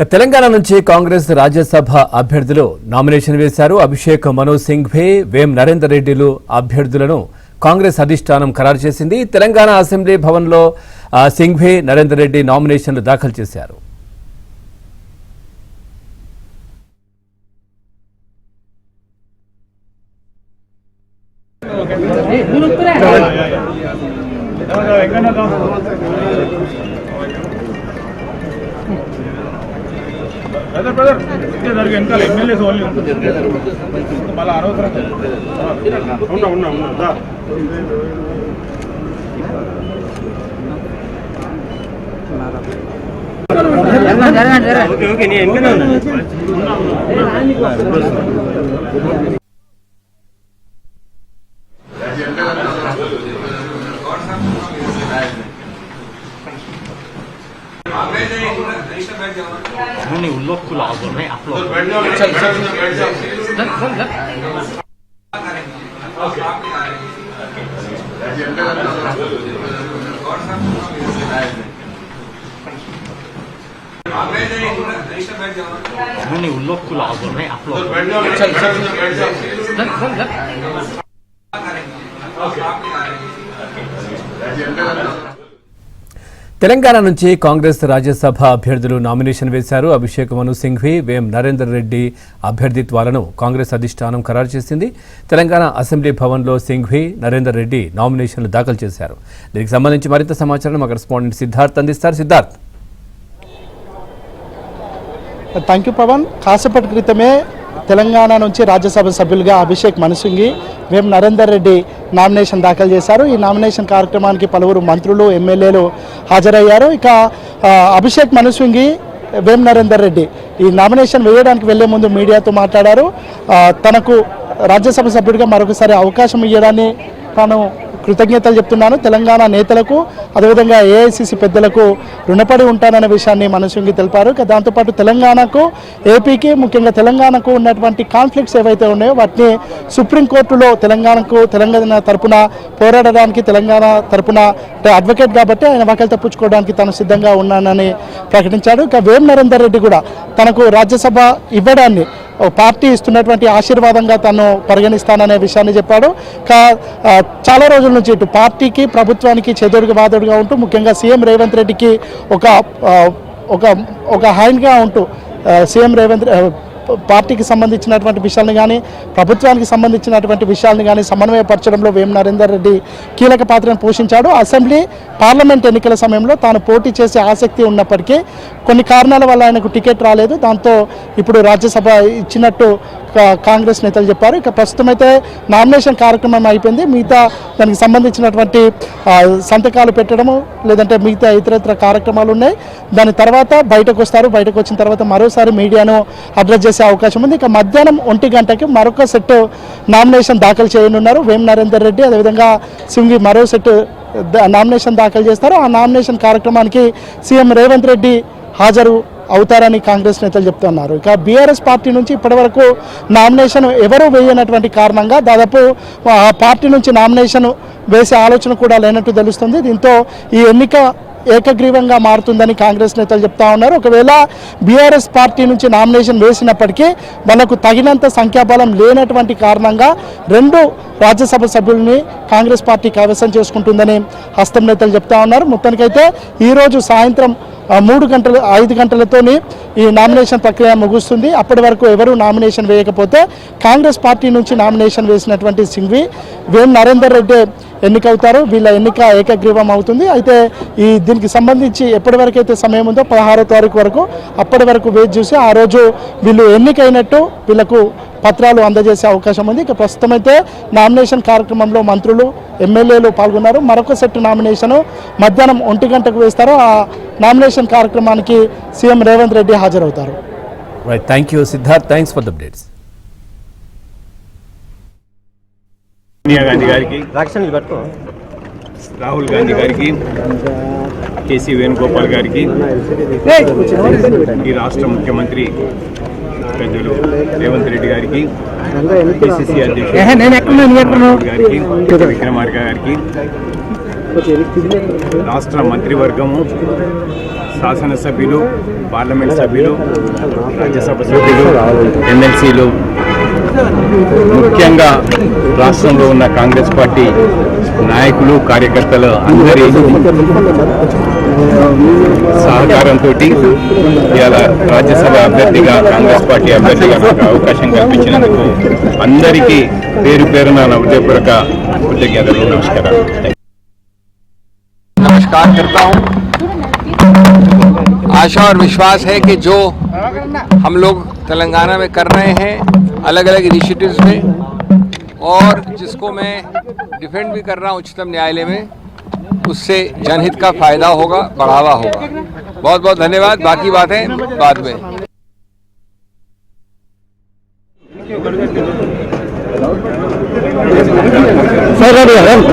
తెలంగాణ నుంచి కాంగ్రెస్ రాజ్యసభ అభ్యర్థులు నామినేషన్ వేశారు. అభిషేక్ మను సింఘ్వీ, వేం నరేందర్ రెడ్డిలు అభ్యర్థులను కాంగ్రెస్ అధిష్టానం ఖరారు చేసింది. తెలంగాణ అసెంబ్లీ భవన్లో సింఘ్వీ, నరేందర్ రెడ్డి నామినేషన్లు దాఖలు చేశారు. బ్రదర్ వెనకాల ఎమ్మెల్యేస్ ఓన్లీ ఉంటుంది మళ్ళీ అనవసరం ఉన్నా ఓకే నీ ఎన్నికనే नहीं उन लोग को बोल रहे हैं आप लोग नहीं उन लोग को बोल रहे हैं आप लोग తెలంగాణ నుంచి కాంగ్రెస్ రాజ్యసభ అభ్యర్థులు నామినేషన్ వేశారు. అభిషేక్ మను సింఘ్వీ, వేం నరేందర్ రెడ్డి అభ్యర్థిత్వాలను కాంగ్రెస్ అధిష్టానం ఖరారు చేసింది. తెలంగాణ అసెంబ్లీ భవన్లో సింఘ్వీ, నరేందర్ రెడ్డి నామినేషన్లు దాఖలు చేశారు. దీనికి సంబంధించి మరింత సమాచారం మా కరెస్పాండెంట్ సిద్ధార్థ్ అందిస్తారు. సిద్ధార్థ్. Thank you Pavan. కాసేపటి క్రితమే తెలంగాణ నుంచి రాజ్యసభ సభ్యులుగా అభిషేక్ మను సింఘ్వీ, వేం నరేందర్ రెడ్డి నామినేషన్ దాఖలు చేశారు. ఈ నామినేషన్ కార్యక్రమానికి పలువురు మంత్రులు, ఎమ్మెల్యేలు హాజరయ్యారు. ఇక అభిషేక్ మను సింఘ్వీ, వేం నరేందర్ రెడ్డి ఈ నామినేషన్ వేయడానికి వెళ్లే ముందు మీడియాతో మాట్లాడారు. తనకు రాజ్యసభ సభ్యుడిగా మరొకసారి అవకాశం ఇవ్వడాన్ని తాను కృతజ్ఞతలు చెప్తున్నాను. తెలంగాణ నేతలకు, అదేవిధంగా ఏఐసిసి పెద్దలకు రుణపడి ఉంటాననే విషయాన్ని మను సింఘ్వీ తెలిపారు. దాంతోపాటు తెలంగాణకు, ఏపీకి, ముఖ్యంగా తెలంగాణకు ఉన్నటువంటి కాన్ఫ్లిక్ట్స్ ఏవైతే ఉన్నాయో వాటిని సుప్రీంకోర్టులో తెలంగాణ తరపున పోరాడడానికి, తెలంగాణ తరపున అడ్వకేట్ కాబట్టి ఆయన వాకలు తప్పించుకోవడానికి తాను సిద్ధంగా ఉన్నానని ప్రకటించాడు. ఇక వేం నరేందర్ రెడ్డి కూడా తనకు రాజ్యసభ ఇవ్వడాన్ని పార్టీ ఇస్తున్నటువంటి ఆశీర్వాదంగా తను పరిగణిస్తాననే విషయాన్ని చెప్పాడు. చాలా రోజుల నుంచి ఇటు పార్టీకి, ప్రభుత్వానికి చెదురుగా వాదుడుగా ఉంటూ, ముఖ్యంగా సీఎం రేవంత్ రెడ్డికి ఒక హ్యాండ్గా ఉంటూ సీఎం రేవంత్ పార్టీకి సంబంధించినటువంటి విషయాలను కానీ, ప్రభుత్వానికి సంబంధించినటువంటి విషయాలను కానీ సమన్వయపరచడంలో వేం నరేందర్ రెడ్డి కీలక పాత్రను పోషించాడు. అసెంబ్లీ, పార్లమెంట్ ఎన్నికల సమయంలో తాను పోటీ చేసే ఆసక్తి ఉన్నప్పటికీ కొన్ని కారణాల వల్ల ఆయనకు టికెట్ రాలేదు. దాంతో ఇప్పుడు రాజ్యసభ ఇచ్చినట్టు కాంగ్రెస్ నేతలు చెప్పారు. ఇక ప్రస్తుతం అయితే నామినేషన్ కార్యక్రమం అయిపోయింది. మిగతా దానికి సంబంధించినటువంటి సంతకాలు పెట్టడము, లేదంటే మిగతా ఇతరత్ర కార్యక్రమాలు ఉన్నాయి. దాని తర్వాత బయటకు వస్తారు. బయటకు వచ్చిన తర్వాత మరోసారి మీడియాను అడ్రస్ చేసే అవకాశం ఉంది. ఇక మధ్యాహ్నం 1 గంటకి మరొక సెట్ నామినేషన్ దాఖలు చేయనున్నారు. వేం నరేందర్ రెడ్డి, అదేవిధంగా సింఘ్వీ మరో సెట్ నామినేషన్ దాఖలు చేస్తారు. ఆ నామినేషన్ కార్యక్రమానికి సీఎం రేవంత్ రెడ్డి హాజరు అవుతారని కాంగ్రెస్ నేతలు చెప్తున్నారు. ఇక బీఆర్ఎస్ పార్టీ నుంచి ఇప్పటివరకు నామినేషన్ ఎవరూ వేయనటువంటి కారణంగా దాదాపు ఆ పార్టీ నుంచి నామినేషన్ వేసే ఆలోచన కూడా లేనట్టు తెలుస్తుంది. దీంతో ఈ ఎన్నిక ఏకగ్రీవంగా మారుతుందని కాంగ్రెస్ నేతలు చెప్తా ఉన్నారు. ఒకవేళ బీఆర్ఎస్ పార్టీ నుంచి నామినేషన్ వేసినప్పటికీ వాళ్ళకు తగినంత సంఖ్యాబలం లేనటువంటి కారణంగా 2 రాజ్యసభ సభ్యుల్ని కాంగ్రెస్ పార్టీ కైవసం చేసుకుంటుందని హస్తం నేతలు చెప్తా ఉన్నారు. మొత్తానికైతే ఈరోజు సాయంత్రం 5 గంటలతోని ఈ నామినేషన్ ప్రక్రియ ముగుస్తుంది. అప్పటి వరకు ఎవరు నామినేషన్ వేయకపోతే కాంగ్రెస్ పార్టీ నుంచి నామినేషన్ వేసినటువంటి సింఘ్వీ, వేం నరేందర్ రెడ్డి ఎన్నికవుతారు. వీళ్ళ ఎన్నిక ఏకగ్రీవం అవుతుంది. అయితే దీనికి సంబంధించి ఎప్పటి వరకు అయితే సమయం ఉందో 16వ తారీఖు వరకు, అప్పటి వరకు వేచి చూసి ఆ రోజు వీళ్ళు ఎన్నికైనట్టు వీళ్ళకు పత్రాలు అందజేసే అవకాశం ఉంది. ఇక ప్రస్తుతం అయితే నామినేషన్ కార్యక్రమంలో మంత్రులు, ఎమ్మెల్యేలు పాల్గొన్నారు. మరొక సెట్ నామినేషన్ మధ్యాహ్నం 1 గంటకు వేస్తారు. ఆ నామినేషన్ కార్యక్రమానికి సీఎం రేవంత్ రెడ్డి హాజరవుతారు. Thank you Siddharth. Thanks for the updates. Sonia Gandhi గారికి, రాహుల్ గాంధీ గారికి, కేసీ వేణుగోపాల్ గారికి, ఈ రాష్ట్ర ముఖ్యమంత్రి పెద్దలు రేవంత్ రెడ్డి గారికి, పిసిసి అధ్యక్షుడు గారికి, విక్రమార్క గారికి, రాష్ట్ర మంత్రివర్గము, శాసనసభ్యులు, పార్లమెంట్ సభ్యులు, రాజ్యసభ సభ్యులు, ఎమ్మెల్సీలు, ముఖ్యంగా రాష్ట్రంలో ఉన్న కాంగ్రెస్ పార్టీ నాయకులు, కార్యకర్తలు అందరి సహకారంతో ఇవాళ రాజ్యసభ అభ్యర్థిగా, కాంగ్రెస్ పార్టీ అభ్యర్థిగా నాకు అవకాశం కల్పించినందుకు అందరికీ పేరు పేరున నా హృదయపూర్వక కృతజ్ఞతలు, నమస్కారాలు. नमस्कार करता हूं। आशा और विश्वास है कि जो हम लोग तेलंगाना में कर रहे हैं अलग अलग इनिशिएटिव्स में, और जिसको मैं डिफेंड भी कर रहा हूं उच्चतम न्यायालय में, उससे जनहित का फायदा होगा, बढ़ावा होगा। बहुत बहुत धन्यवाद। बाकी बातें बाद में। జరగండి.